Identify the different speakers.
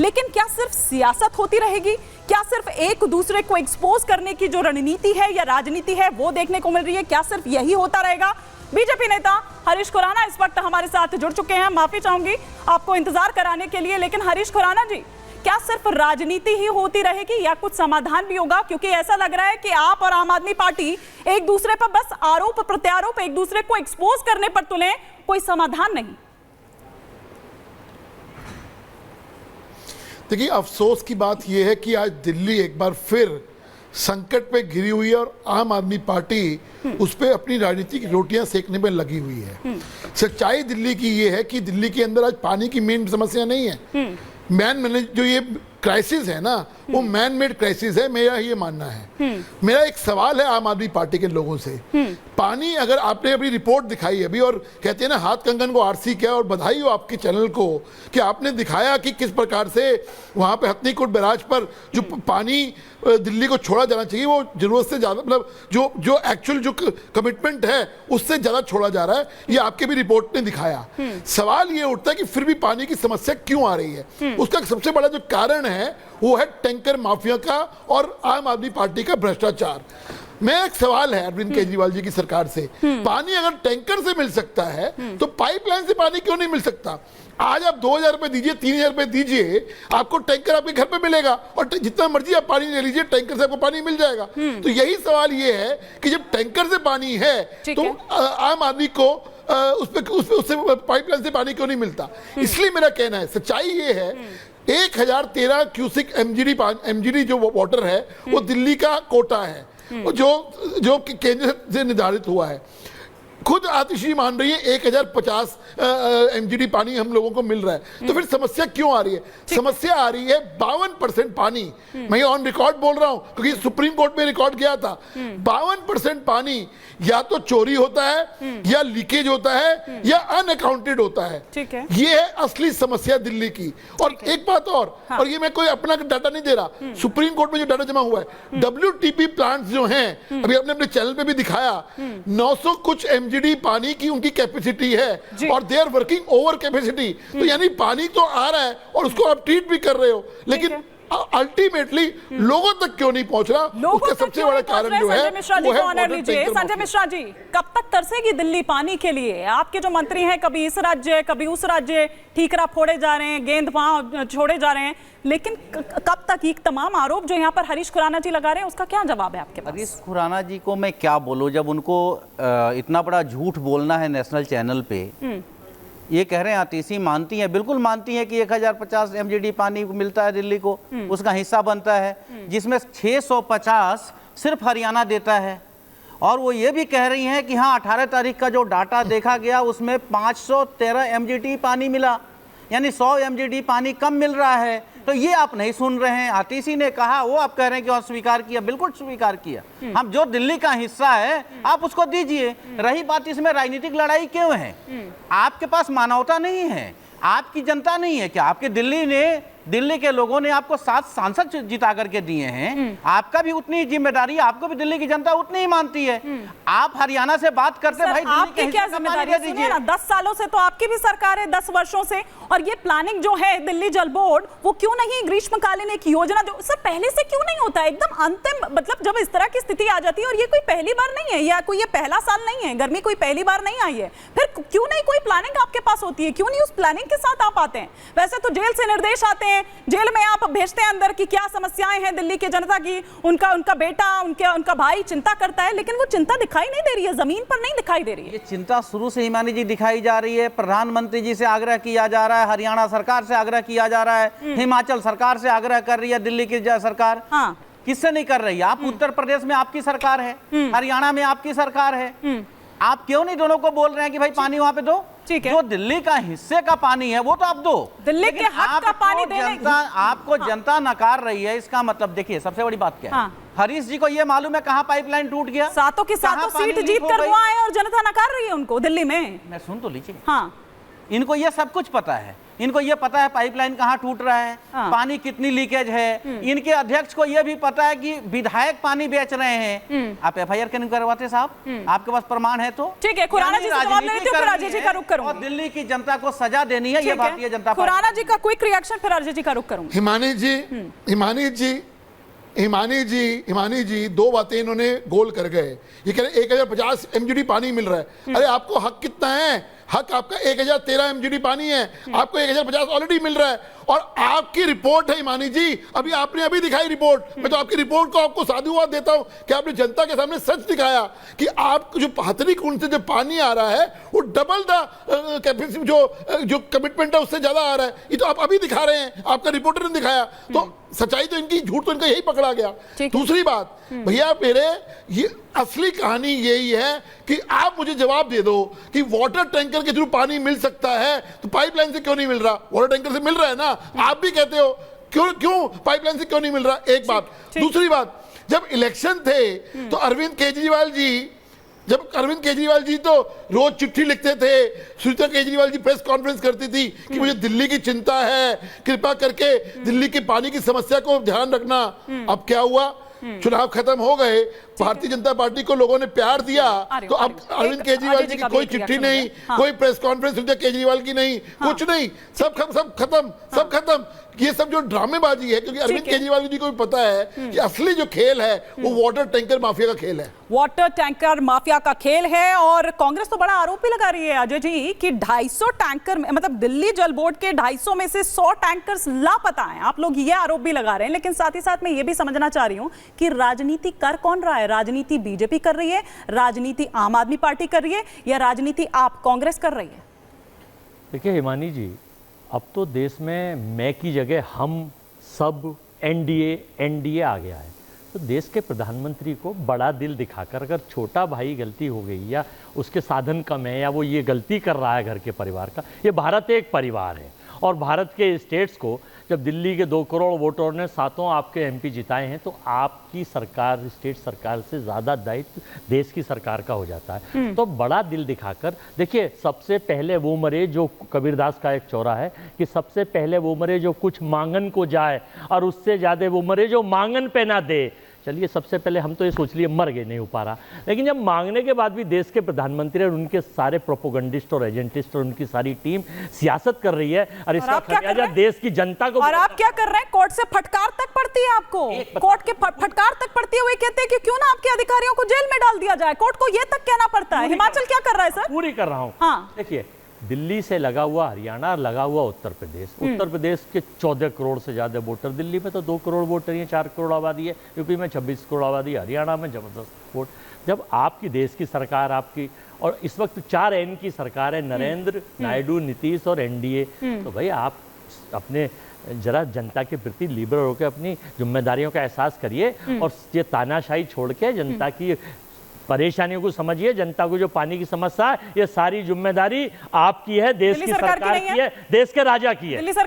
Speaker 1: लेकिन क्या सिर्फ सियासत होती रहेगी? क्या सिर्फ एक दूसरे को एक्सपोज करने की जो रणनीति है या राजनीति है वो देखने को मिल रही है? क्या सिर्फ यही होता रहेगा? बीजेपी नेता हरीश खुराना इस वक्त हमारे साथ जुड़ चुके हैं। माफी चाहूंगी आपको इंतजार कराने के लिए, लेकिन हरीश खुराना जी, क्या सिर्फ राजनीति ही होती रहेगी या कुछ समाधान भी होगा? क्योंकि ऐसा लग रहा है कि आप और आम आदमी पार्टी एक दूसरे पर बस आरोप प्रत्यारोप, एक दूसरे को एक्सपोज करने पर तुले, कोई समाधान नहीं।
Speaker 2: देखिए, अफसोस की बात यह है कि आज दिल्ली एक बार फिर संकट पे घिरी हुई है और आम आदमी पार्टी उस पर अपनी राजनीतिक रोटियां सेकने में लगी हुई है। सच्चाई दिल्ली की ये है कि दिल्ली के अंदर आज पानी की मेन समस्या नहीं है। जो ये क्राइसिस है ना, वो मैन मेड क्राइसिस है, मेरा ये मानना है। मेरा एक सवाल है आम आदमी पार्टी के लोगों से, पानी अगर आपने अभी रिपोर्ट दिखाई अभी और कहते हैं ना हाथ कंगन को आरसी किया, और बधाई हो आपके चैनल को कि आपने दिखाया कि किस प्रकार से वहां पे हथनीकुंड बैराज पर जो पानी दिल्ली को छोड़ा जाना चाहिए वो जरूरत से ज्यादा, मतलब जो एक्चुअल जो कमिटमेंट है उससे ज्यादा छोड़ा जा रहा है, ये आपके भी रिपोर्ट ने दिखाया। सवाल ये उठता है कि फिर भी पानी की समस्या क्यों आ रही है? उसका सबसे बड़ा जो कारण है वो है टैंकर माफिया का और आम आदमी पार्टी का भ्रष्टाचार। मैं एक सवाल है अरविंद केजरीवाल जी की सरकार से, पानी अगर टैंकर से मिल सकता है तो पाइपलाइन से पानी क्यों नहीं मिल सकता? आज आप 2000 रुपए दीजिए, 3000 रुपए दीजिए, आपको टैंकर आपके घर पे मिलेगा और जितना मर्जी आप पानी ले लीजिए, टैंकर से आपको पानी मिल जाएगा। तो यही सवाल ये है कि जब टैंकर से पानी है तो आम आदमी को उससे पाइपलाइन से पानी क्यों नहीं मिलता? इसलिए मेरा कहना है, सच्चाई ये है 1013 क्यूसिक एमजीडी जो वाटर है वो दिल्ली का कोटा है, जो केंद्र से निर्धारित हुआ है। खुद आतिशी मान रही है 1050 एमजीडी पानी हम लोगों को मिल रहा है। तो फिर समस्या क्यों आ रही है? समस्या आ रही है 52% पानी, मैं ऑन रिकॉर्ड बोल रहा हूं क्योंकि सुप्रीम कोर्ट में रिकॉर्ड गया था। 52% पानी या तो चोरी होता है या लीकेज होता है या अनअकाउंटेड होता है।
Speaker 1: ठीक है,
Speaker 2: ये है असली समस्या दिल्ली की। और एक बात और ये मैं कोई अपना डाटा नहीं दे रहा, सुप्रीम कोर्ट में जो डाटा जमा हुआ है, WTP प्लांट जो हैं, अभी आपने अपने चैनल पे भी दिखाया, 900 कुछ एमजीडी पानी की उनकी कैपेसिटी है और they are working over capacity. तो यानी पानी तो आ रहा है और उसको आप ट्रीट भी कर रहे हो, लेकिन अल्टीमेटली लोगों तक क्यों नहीं पहुंच रहा? उसका सबसे बड़ा कारण जो है वो है।
Speaker 1: संजय मिश्रा जी, कब तक तरसेगी दिल्ली पानी के लिए? आपके जो मंत्री हैं, कभी इस राज्य कभी उस राज्य, ठीकरा फोड़े जा रहे हैं, गेंद वहां छोड़े जा रहे हैं, लेकिन कब तक? ये तमाम आरोप जो यहाँ पर हरीश खुराना जी लगा रहे हैं, उसका क्या जवाब है आपके पास?
Speaker 3: हरीश खुराना जी को मैं क्या बोलूं, जब उनको इतना बड़ा झूठ बोलना है नेशनल चैनल पे। ये कह रहे हैं आतिशी मानती है, बिल्कुल मानती है कि 1050 एमजीडी पानी मिलता है दिल्ली को, उसका हिस्सा बनता है, जिसमें 650 सिर्फ हरियाणा देता है। और वो ये भी कह रही हैं कि हाँ 18 तारीख का जो डाटा देखा गया उसमें 513 एमजीडी पानी मिला, यानी 100 एमजीडी पानी कम मिल रहा है। तो ये आप नहीं सुन रहे हैं। आतिशी ने कहा, वो आप कह रहे हैं कि अस्वीकार किया, बिल्कुल स्वीकार किया। हम जो दिल्ली का हिस्सा है आप उसको दीजिए। रही बात इसमें राजनीतिक लड़ाई क्यों है? आपके पास मानवता नहीं है, आपकी जनता नहीं है क्या? आपके दिल्ली के लोगों ने आपको 7 सांसद जिता करके दिए हैं, आपका भी उतनी जिम्मेदारी, आपको भी दिल्ली की जनता उतनी ही मानती है। आप हरियाणा से बात करते भाई,
Speaker 1: आपकी क्या जिम्मेदारी है? 10 सालों से तो आपकी भी सरकार है, 10 वर्षों से। और ये प्लानिंग जो है दिल्ली जल बोर्ड, वो क्यों नहीं ग्रीष्मकालीन एक योजना जो सर पहले से क्यों नहीं होता? एकदम अंतिम, मतलब जब इस तरह की स्थिति आ जाती है, और ये कोई पहली बार नहीं है या कोई ये पहला साल नहीं है, गर्मी कोई पहली बार नहीं आई है, फिर क्यों नहीं कोई प्लानिंग आपके पास होती है? क्यों नहीं उस प्लानिंग के साथ आप आते हैं? वैसे तो जेल से निर्देश आते हैं, जेल में आप भेजते हैं अंदर की क्या समस्याएं हैं दिल्ली की जनता की, उनका बेटा, उनका भाई चिंता करता है, लेकिन वो चिंता दिखाई नहीं दे रही है, जमीन पर नहीं दिखाई दे रही है।
Speaker 3: ये चिंता शुरू से हिमानी जी दिखाई जा रही है। प्रधानमंत्री जी से आग्रह किया जा रहा है, हरियाणा सरकार से आग्रह किया जा रहा है, हिमाचल सरकार से आग्रह कर रही है दिल्ली की सरकार। किससे नहीं कर रही है? आप उत्तर प्रदेश में आपकी सरकार है, हरियाणा में आपकी सरकार है, आप क्यों नहीं दोनों को बोल रहे हैं कि भाई पानी वहां पे दो?
Speaker 1: ठीक है,
Speaker 3: जो दिल्ली का हिस्से का पानी है वो तो आप दो,
Speaker 1: दिल्ली के हक का पानी देने
Speaker 3: आपको जनता नकार रही है। इसका मतलब देखिए सबसे बड़ी बात क्या है, हरीश जी को ये मालूम है कहाँ पाइपलाइन टूट गया?
Speaker 1: सातों की सातों सीट जीत कर वो आए और जनता नकार रही है उनको दिल्ली में।
Speaker 3: मैं सुन तो लीजिए।
Speaker 1: हाँ,
Speaker 3: इनको ये सब कुछ पता है, इनको ये पता है पाइपलाइन कहाँ टूट रहा है,
Speaker 1: हाँ।
Speaker 3: पानी कितनी लीकेज है, इनके अध्यक्ष को ये भी पता है कि विधायक पानी बेच रहे हैं। आप एफआईआर क्यों नहीं करवाते साहब? आपके पास प्रमाण है तो
Speaker 1: ठीक है। खुराना जी से जवाब ले लेती हूँ, फिर अजय जी का रुख करूंगी।
Speaker 3: और दिल्ली की जनता को सजा देनी है, ये भारतीय जनता पार्टी।
Speaker 1: खुराना जी का क्विक रिएक्शन, फिर अजय जी का रुख करूंगी।
Speaker 2: हिमानी जी दो बातें इन्होंने गोल कर गए। ये कह रहे 1050 MGD पानी मिल रहा है। अरे आपको हक कितना है? हक आपका 1013 MGD पानी है, आपको 1050 ऑलरेडी मिल रहा है। और आपकी रिपोर्ट है हिमानी जी, अभी आपने अभी दिखाई रिपोर्ट। मैं तो आपकी रिपोर्ट को आपको साधुवाद देता हूं कि आपने जनता के सामने सच दिखाया कि आपको जो हथनी कुंड से जो पानी आ रहा है वो डबल द कैपेसिटी जो कमिटमेंट है उससे ज्यादा आ रहा है। ये तो आप अभी दिखा रहे हैं, आपका रिपोर्टर ने दिखाया। तो सच्चाई तो इनकी, झूठ तो इनका यही पकड़ा गया। दूसरी बात भैया मेरे, ये असली कहानी यही है कि आप मुझे जवाब दे दो कि वाटर टैंकर के थ्रू पानी मिल सकता है तो पाइपलाइन से क्यों नहीं मिल रहा? वाटर टैंकर से मिल रहा है ना, आप भी कहते हो, क्यों पाइपलाइन से क्यों नहीं मिल रहा? एक बात। दूसरी बात, जब इलेक्शन थे तो अरविंद केजरीवाल जी तो रोज चिट्ठी लिखते थे, सुनीता केजरीवाल जी प्रेस कॉन्फ्रेंस करती थी कि मुझे दिल्ली की चिंता है, कृपा करके दिल्ली की पानी की समस्या को ध्यान रखना। अब क्या हुआ? चुनाव खत्म हो गए, भारतीय जनता पार्टी को लोगों ने प्यार दिया, तो अब अरविंद केजरीवाल जी की कोई चिट्ठी नहीं, कोई प्रेस कॉन्फ्रेंस सुनीता केजरीवाल की नहीं, कुछ नहीं, सब खत्म। ये सब जो ड्रामेबाजी है, क्योंकि अरविंद केजरीवाल जी को भी पता है कि असली जो खेल है वो वाटर टैंकर माफिया का खेल है।
Speaker 1: वाटर टैंकर माफिया का खेल है। और कांग्रेस तो बड़ा आरोप भी लगा रही है अजय जी कि 250 टैंकर, मतलब दिल्ली जल बोर्ड के 250 में से 100 टैंकर्स लापता हैं। आप लोग ये आरोप भी लगा रहे हैं, लेकिन साथ ही साथ मैं ये भी समझना चाह रही हूं कि राजनीति कर कौन रहा है? राजनीति बीजेपी कर रही है, राजनीति आम आदमी पार्टी कर रही है, या राजनीति आप कांग्रेस कर रही है?
Speaker 4: देखिए हिमानी जी, अब तो देश में मैं की जगह हम सब एनडीए आ गया है। तो देश के प्रधानमंत्री को बड़ा दिल दिखाकर, अगर छोटा भाई गलती हो गई या उसके साधन कम है या वो ये गलती कर रहा है घर के परिवार का, ये भारत एक परिवार है। और भारत के स्टेट्स को जब दिल्ली के 2 करोड़ वोटरों ने 7 आपके एमपी जिताए हैं, तो आपकी सरकार, स्टेट सरकार से ज़्यादा दायित्व देश की सरकार का हो जाता है। तो बड़ा दिल दिखाकर देखिए, सबसे पहले वो मरे, जो कबीरदास का एक चौरा है कि सबसे पहले वो मरे जो कुछ मांगन को जाए, और उससे ज़्यादा वो मरे जो मांगन पे ना दे। चलिए, सबसे पहले हम तो ये सोच लिए मर गए, नहीं हो पा रहा, लेकिन जब मांगने के बाद भी देश के प्रधानमंत्री और उनके सारे प्रोपोगंडिस्ट और एजेंटिस्ट और उनकी सारी टीम सियासत कर रही है, और इसका खमियाजा देश की जनता को।
Speaker 1: और आप क्या कर रहे हैं? कोर्ट से फटकार तक पड़ती है आपको, कोर्ट के फटकार तक पड़ती है। वो कहते हैं कि क्यों ना आपके अधिकारियों को जेल में डाल दिया जाए, कोर्ट को ये तक कहना पड़ता है। हिमाचल क्या कर रहा है सर?
Speaker 4: पूरी कर रहा हूँ।
Speaker 1: हाँ,
Speaker 4: देखिए, दिल्ली से लगा हुआ हरियाणा, लगा हुआ उत्तर प्रदेश के 14 करोड़ से ज़्यादा वोटर। दिल्ली में तो 2 करोड़ वोटर हैं, 4 करोड़ आबादी है, यूपी में 26 करोड़ आबादी है, हरियाणा में जबरदस्त वोट। जब आपकी देश की सरकार, आपकी, और इस वक्त 4 एन की सरकार है, नरेंद्र, नायडू, नीतीश और एनडीए, तो भाई आप अपने जरा जनता के प्रति लिबरल होकर अपनी जिम्मेदारियों का एहसास करिए, और ये तानाशाही छोड़ के जनता की परेशानियों को समझिए। जनता को जो पानी की समस्या है, ये सारी जिम्मेदारी आपकी है, देश की सरकार की है, देश के राजा की है।